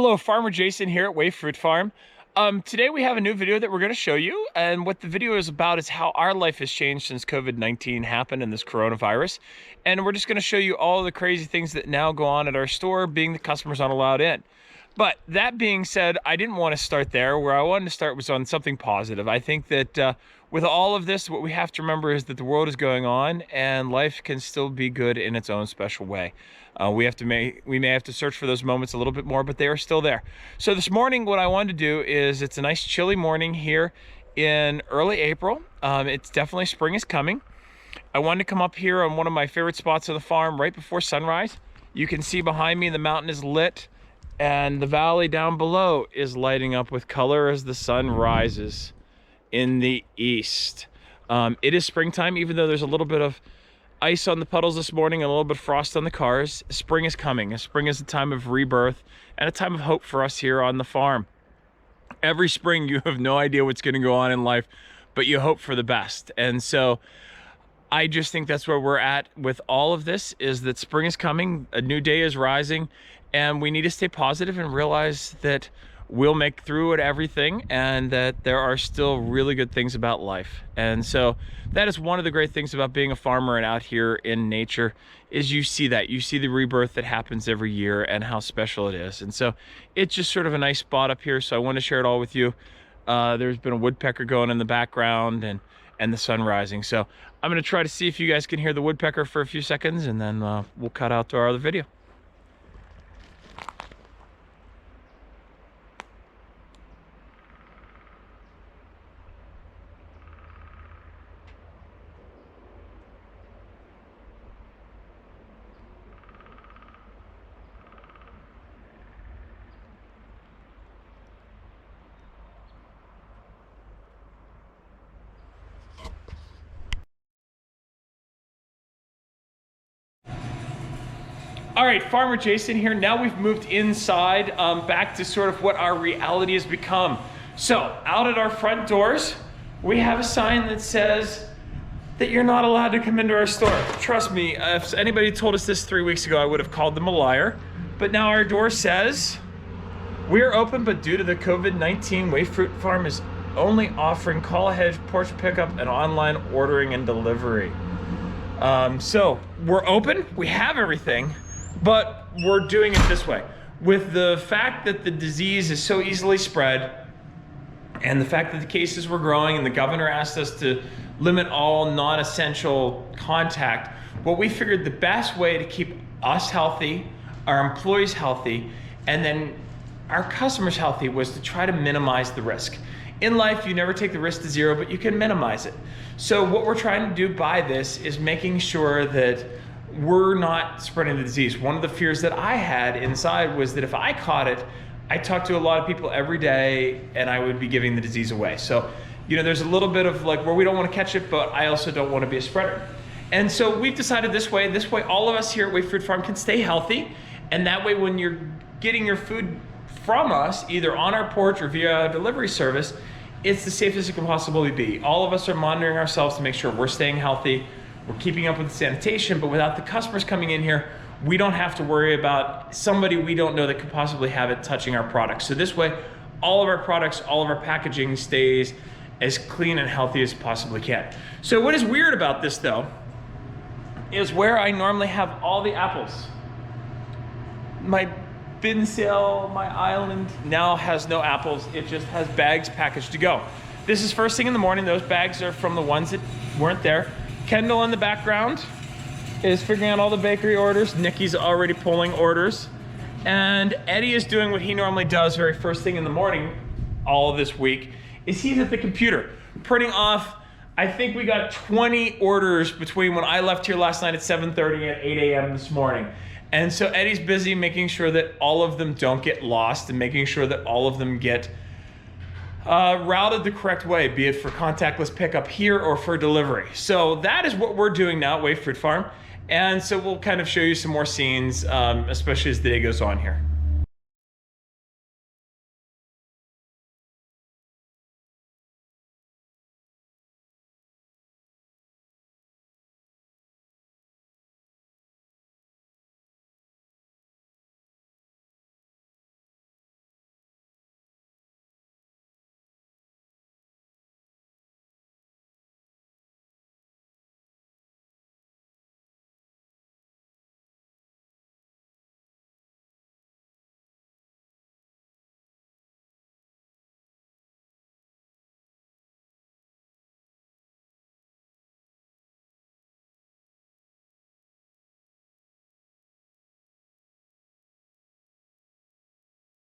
Hello, Farmer Jason here at Wave Fruit Farm. Today we have a new video that we're going to show you, and what the video is about is how our life has changed since COVID-19 happened and this coronavirus. And we're just going to show you all the crazy things that now go on at our store, being the customers aren't allowed in. But that being said, I didn't want to start there. Where I wanted to start was on something positive. I think that with all of this, what we have to remember is that the world is going on and life can still be good in its own special way. We may have to search for those moments a little bit more, but they are still there. So this morning, what I wanted to do is, it's a nice chilly morning here in early April. It's definitely spring is coming. I wanted to come up here on one of my favorite spots of the farm right before sunrise. You can see behind me the mountain is lit and the valley down below is lighting up with color as the sun rises in the east. It is springtime, even though there's a little bit of ice on the puddles this morning and a little bit of frost on the cars. Spring is coming. Spring is a time of rebirth and a time of hope for us here on the farm. Every spring you have no idea what's going to go on in life, but you hope for the best. And so I just think that's where we're at with all of this, is that spring is coming, a new day is rising, and we need to stay positive and realize that we'll make through it everything, and that there are still really good things about life. And so that is one of the great things about being a farmer and out here in nature, is you see that. You see the rebirth that happens every year and how special it is. And so it's just sort of a nice spot up here, so I want to share it all with you. There's been a woodpecker going in the background and the sun rising. So I'm going to try to see if you guys can hear the woodpecker for a few seconds, and then we'll cut out to our other video. All right, Farmer Jason here. Now we've moved inside, back to sort of what our reality has become. So out at our front doors, we have a sign that says that you're not allowed to come into our store. Trust me, if anybody told us this 3 weeks ago, I would have called them a liar. But now our door says, we are open, but due to the COVID-19, Wave Fruit Farm is only offering call ahead, porch pickup, and online ordering and delivery. So we're open, we have everything, but we're doing it this way. With the fact that the disease is so easily spread, and the fact that the cases were growing, and the governor asked us to limit all non-essential contact, what we figured the best way to keep us healthy, our employees healthy, and then our customers healthy was to try to minimize the risk. In life, you never take the risk to zero, but you can minimize it. So what we're trying to do by this is making sure that we're not spreading the disease. One of the fears that I had inside was that if I caught it, I talked to a lot of people every day and I would be giving the disease away. So, you know, there's a little bit of like where we don't want to catch it, but I also don't want to be a spreader. And so we've decided this way all of us here at Wave Fruit Farm can stay healthy. And that way, when you're getting your food from us, either on our porch or via a delivery service, it's the safest it can possibly be. All of us are monitoring ourselves to make sure we're staying healthy. We're keeping up with the sanitation, but without the customers coming in here, we don't have to worry about somebody we don't know that could possibly have it touching our products. So this way, all of our products, all of our packaging stays as clean and healthy as possibly can. So what is weird about this though, is where I normally have all the apples. My bin sale, my island now has no apples. It just has bags packaged to go. This is first thing in the morning. Those bags are from the ones that weren't there. Kendall in the background is figuring out all the bakery orders. Nikki's already pulling orders. And Eddie is doing what he normally does very first thing in the morning all of this week, is he's at the computer printing off, I think we got 20 orders between when I left here last night at 7:30 and 8 a.m. this morning. And so Eddie's busy making sure that all of them don't get lost and making sure that all of them get routed the correct way, be it for contactless pickup here or for delivery. So that is what we're doing now at Wave Fruit Farm. And so we'll kind of show you some more scenes, especially as the day goes on here.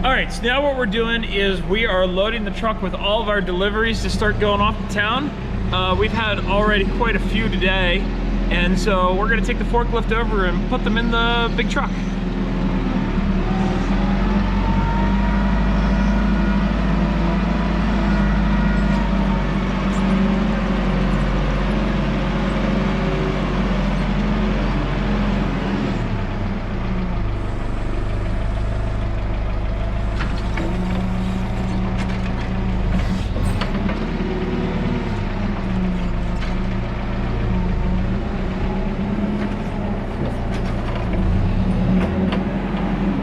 All right, so now what we're doing is we are loading the truck with all of our deliveries to start going off to town. We've had already quite a few today, and so we're gonna take the forklift over and put them in the big truck.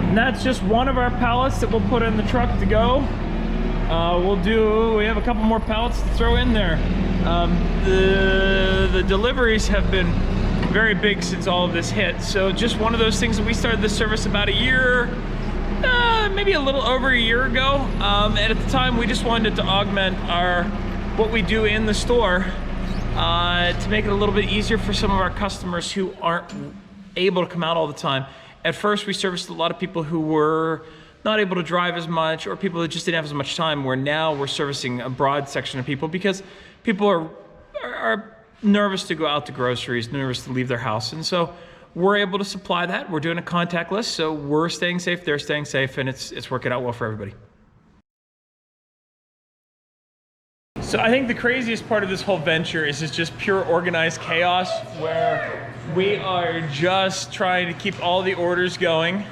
And that's just one of our pallets that we'll put in the truck to go. We have a couple more pallets to throw in there. The deliveries have been very big since all of this hit. So just one of those things that we started this service about a year, maybe a little over a year ago. And at the time we just wanted to augment what we do in the store to make it a little bit easier for some of our customers who aren't able to come out all the time. At first, we serviced a lot of people who were not able to drive as much, or people that just didn't have as much time, where now we're servicing a broad section of people because people are nervous to go out to groceries, nervous to leave their house. And so we're able to supply that. We're doing a contactless, so we're staying safe, they're staying safe, and it's working out well for everybody. So I think the craziest part of this whole venture is it's just pure organized chaos, where we are just trying to keep all the orders going.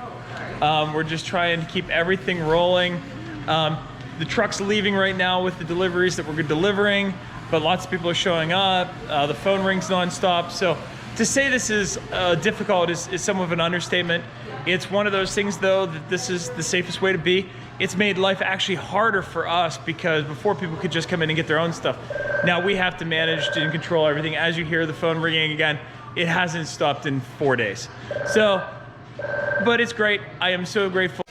We're just trying to keep everything rolling. The truck's leaving right now with the deliveries that we're delivering, but lots of people are showing up. The phone rings nonstop. So to say this is difficult is some of an understatement. It's one of those things, though, that this is the safest way to be. It's made life actually harder for us, because before people could just come in and get their own stuff. Now we have to manage and control everything. As you hear the phone ringing again, it hasn't stopped in 4 days. So, but it's great. I am so grateful.